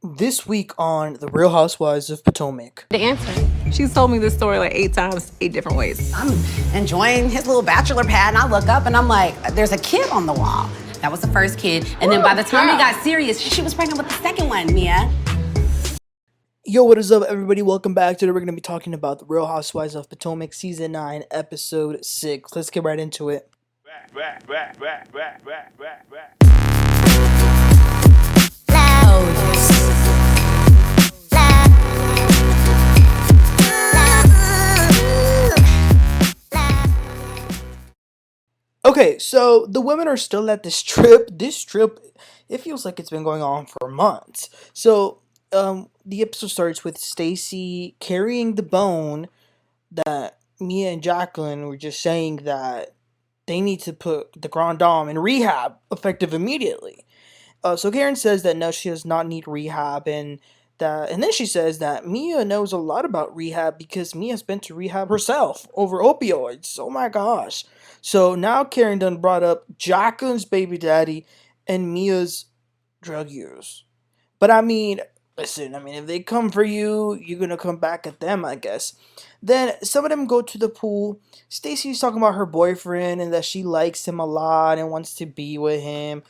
This week on The Real Housewives of Potomac. The answer. She's told me this story like 8 times, 8 different ways. I'm enjoying his little bachelor pad, and I look up and I'm like, there's a kid on the wall. That was the first kid. And then by the time we got serious, she was pregnant with the second one, Mia. Yo, what is up, everybody? Welcome back. Today we're going to be talking about The Real Housewives of Potomac, Season 9, Episode 6. Let's get right into it. Okay, so the women are still at this trip. This trip, it feels like it's been going on for months. So, the episode starts with Stacey carrying the bone that Mia and Jacqueline were just saying that they need to put the Grand Dame in rehab effective immediately. So Karen says that no, she does not need rehab, and then she says that Mia knows a lot about rehab because Mia's been to rehab herself over opioids. Oh my gosh. So now Karen done brought up Jacqueline's baby daddy and Mia's drug use. But listen, if they come for you, you're gonna come back at them, I guess. Then some of them go to the pool. Stacey's talking about her boyfriend and that she likes him a lot and wants to be with him.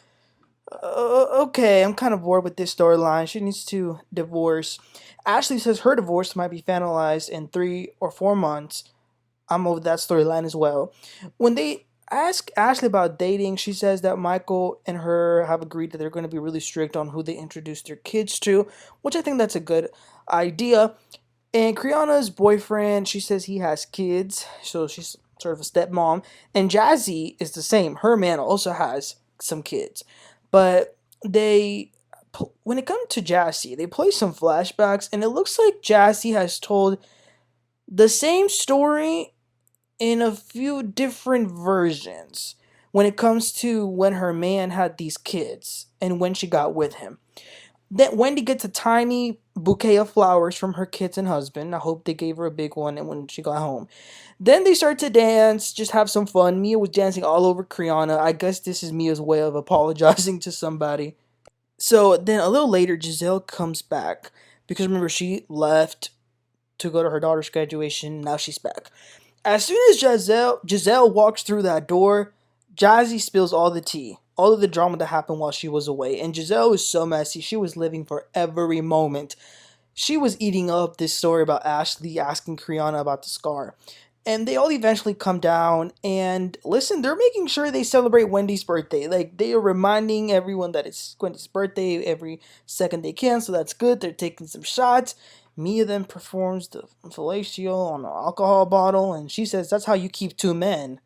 Okay, I'm kind of bored with this storyline. She needs to divorce. Ashley says her divorce might be finalized in 3 or 4 months. I'm over that storyline as well. When they ask Ashley about dating, she says that Michael and her have agreed that they're going to be really strict on who they introduce their kids to, which I think that's a good idea. And Kriana's boyfriend, she says he has kids, so she's sort of a stepmom. And Jassi is the same. Her man also has some kids. But when it comes to Jassi, they play some flashbacks, and it looks like Jassi has told the same story in a few different versions when it comes to when her man had these kids and when she got with him. Then Wendy gets a tiny bouquet of flowers from her kids and husband. I hope they gave her a big one and when she got home. Then they start to dance, just have some fun. Mia was dancing all over Kriana. I guess this is Mia's way of apologizing to somebody. So then a little later, Gizelle comes back. Because remember, she left to go to her daughter's graduation. Now she's back. As soon as Gizelle walks through that door, Jassi spills all the tea. All of the drama that happened while she was away. And Gizelle was so messy. She was living for every moment. She was eating up this story about Ashley asking Kriana about the scar. And they all eventually come down and listen, they're making sure they celebrate Wendy's birthday. Like, they are reminding everyone that it's Wendy's birthday every second they can, so that's good. They're taking some shots. Mia then performs the fellatio on an alcohol bottle, and she says that's how you keep 2 men.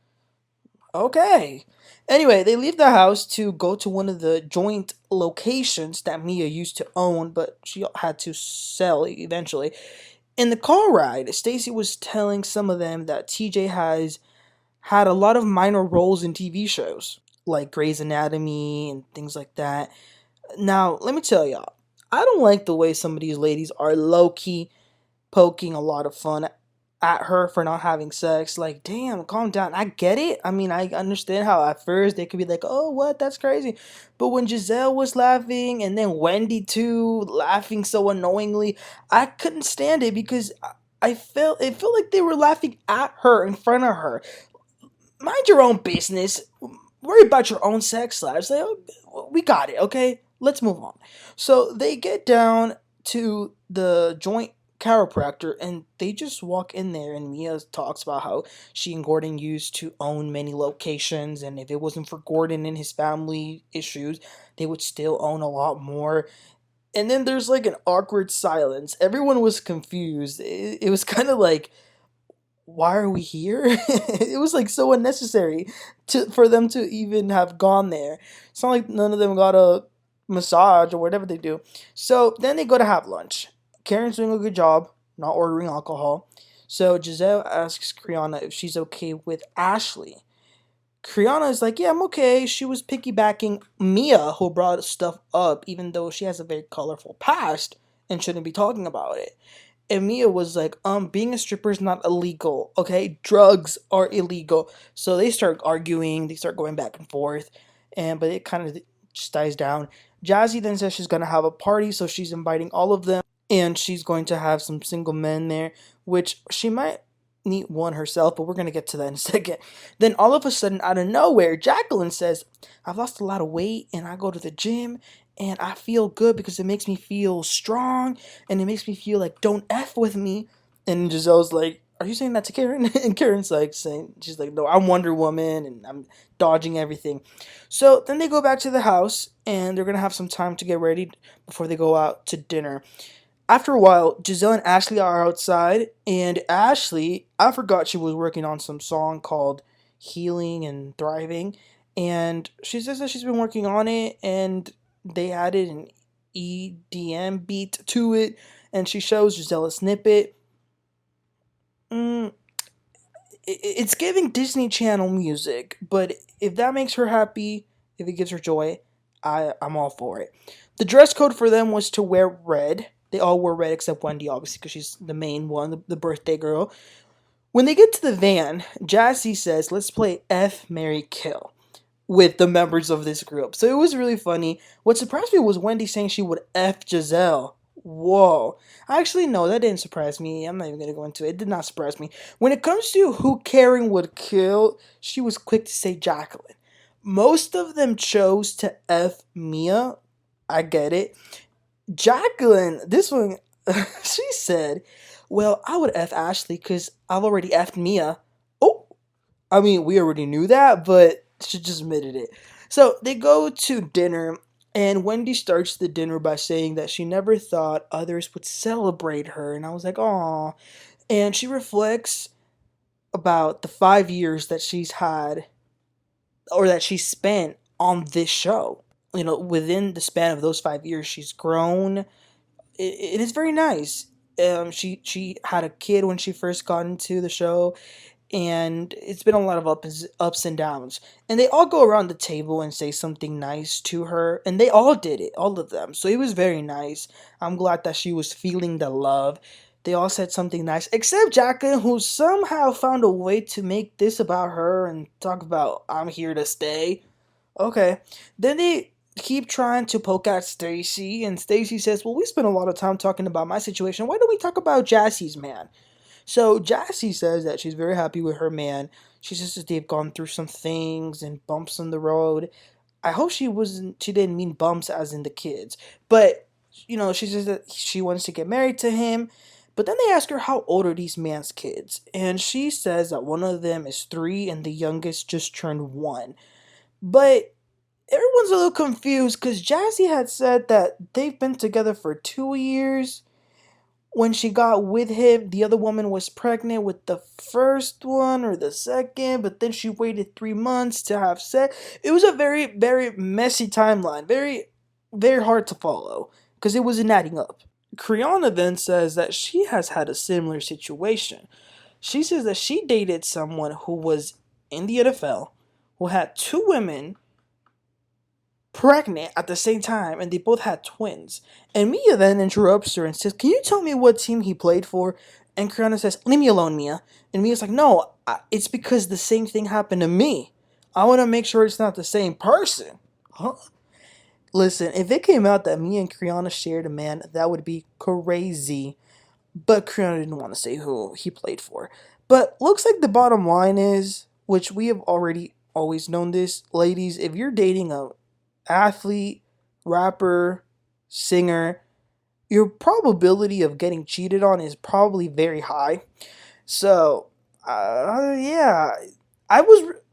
Okay. Anyway, they leave the house to go to one of the joint locations that Mia used to own, but she had to sell eventually. In the car ride, Stacey was telling some of them that TJ has had a lot of minor roles in TV shows, like Grey's Anatomy and things like that. Now, let me tell y'all, I don't like the way some of these ladies are low-key poking a lot of fun at her for not having sex. Like, damn, calm down. I get it. I understand how at first they could be like, oh, what? That's crazy. But when Jazelle was laughing and then Wendy too, laughing so annoyingly, I couldn't stand it because it felt like they were laughing at her in front of her. Mind your own business. Worry about your own sex lives. Like, oh, we got it, okay? Let's move on. So they get down to the joint chiropractor and they just walk in there, and Mia talks about how she and Gordon used to own many locations, and if it wasn't for Gordon and his family issues, they would still own a lot more. And then there's like an awkward silence. Everyone was confused. It was kind of like, why are we here? It was like so unnecessary for them to even have gone there. It's not like none of them got a massage or whatever they do. So then they go to have lunch. Karen's doing a good job not ordering alcohol. So Gizelle asks Kriana if she's okay with Ashley. Kriana is like, yeah, I'm okay. She was piggybacking Mia, who brought stuff up, even though she has a very colorful past and shouldn't be talking about it. And Mia was like, being a stripper is not illegal, okay? Drugs are illegal. So they start arguing, they start going back and forth, but it kind of just dies down. Jassi then says she's going to have a party, so she's inviting all of them, and she's going to have some single men there, which she might meet one herself, but we're going to get to that in a second. Then all of a sudden, out of nowhere, Jacqueline says, I've lost a lot of weight, and I go to the gym, and I feel good because it makes me feel strong, and it makes me feel like, don't F with me. And Giselle's like, are you saying that to Karen? And Karen's like she's like, no, I'm Wonder Woman and I'm dodging everything. So then they go back to the house and they're gonna have some time to get ready before they go out to dinner. After a while, Giselle and Ashley are outside, and Ashley, I forgot she was working on some song called Healing and Thriving, and she says that she's been working on it, and they added an EDM beat to it, and she shows Giselle a snippet. It's giving Disney Channel music, but if that makes her happy, if it gives her joy, I'm all for it. The dress code for them was to wear red. They all wore red except Wendy, obviously, because she's the main one, the birthday girl. When they get to the van, Jassi says, let's play F, Marry, Kill with the members of this group. So it was really funny. What surprised me was Wendy saying she would F Jazelle. Whoa. Actually, no, that didn't surprise me. I'm not even going to go into it. It did not surprise me. When it comes to who Karen would kill, she was quick to say Jacqueline. Most of them chose to F Mia. I get it. Jacqueline, this one, she said, well, I would F Ashley because I've already F'd Mia. Oh, I mean, we already knew that, but she just admitted it. So they go to dinner, and Wendy starts the dinner by saying that she never thought others would celebrate her. And I was like, aw. And she reflects about the 5 years that she's had, or that she spent on this show. You know, within the span of those 5 years, she's grown. It is very nice. She had a kid when she first got into the show, and it's been a lot of ups and downs. And they all go around the table and say something nice to her, and they all did it, all of them. So it was very nice. I'm glad that she was feeling the love. They all said something nice, except Jacqueline, who somehow found a way to make this about her and talk about I'm here to stay. Okay. Then they keep trying to poke at Stacey, and Stacey says, well, we spent a lot of time talking about my situation. Why don't we talk about Jassi's man? So Jassi says that she's very happy with her man. She says that they've gone through some things and bumps on the road. I hope she didn't mean bumps as in the kids. But, she says that she wants to get married to him. But then they ask her how old are these man's kids. And she says that one of them is 3 and the youngest just turned 1. But everyone's a little confused because Jassi had said that they've been together for 2 years. When she got with him, the other woman was pregnant with the first one or the second, but then she waited 3 months to have sex. It was a very, very messy timeline. Very, very hard to follow because it wasn't adding up. Kriana then says that she has had a similar situation. She says that she dated someone who was in the NFL, who had 2 women pregnant at the same time, and they both had twins. And Mia then interrupts her and says, can you tell me what team he played for? And Kriana says, leave me alone, Mia. And Mia's like, no, it's because the same thing happened to me. I want to make sure it's not the same person. Huh? Listen, if it came out that Mia and Kriana shared a man, that would be crazy. But Kriana didn't want to say who he played for. But looks like the bottom line is, which we have already always known this, ladies, if you're dating a athlete, rapper, singer, your probability of getting cheated on is probably very high. So, yeah,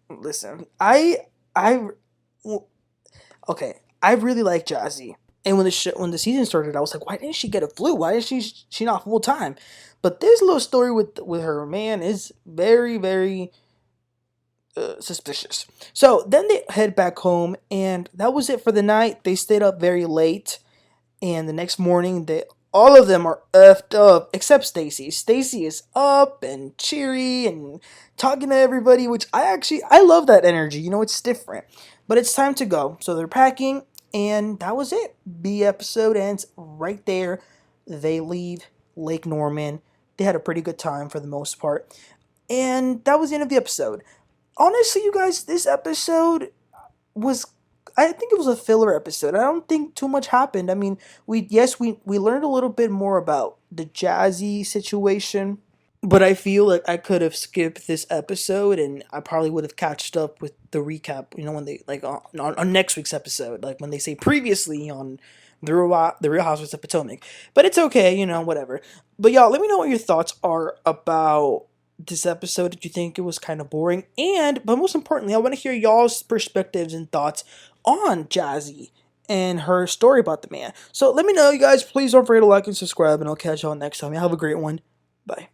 listen, okay, I really like Jassi. And when the season started, I was like, why didn't she get a flu? Why is she not full time? But this little story with her man is very, very suspicious. So then they head back home, and that was it for the night. They stayed up very late, and the next morning, all of them are effed up except Stacey. Stacey is up and cheery and talking to everybody, which I love that energy. It's different. But it's time to go. So they're packing, and that was it. The episode ends right there. They leave Lake Norman. They had a pretty good time for the most part. And that was the end of the episode. Honestly, you guys, this episode was I think it was a filler episode. I don't think too much happened. I mean, we learned a little bit more about the Jassi situation, but I feel like I could have skipped this episode and I probably would have catched up with the recap, when they, like, on next week's episode, like when they say previously on the Real Housewives of Potomac. But it's okay, whatever. But y'all, let me know what your thoughts are about this episode. Did you think it was kind of boring? But most importantly, I want to hear y'all's perspectives and thoughts on Jassi and her story about the man. So let me know, you guys. Please don't forget to like and subscribe, and I'll catch y'all next time. Y'all have a great one. Bye.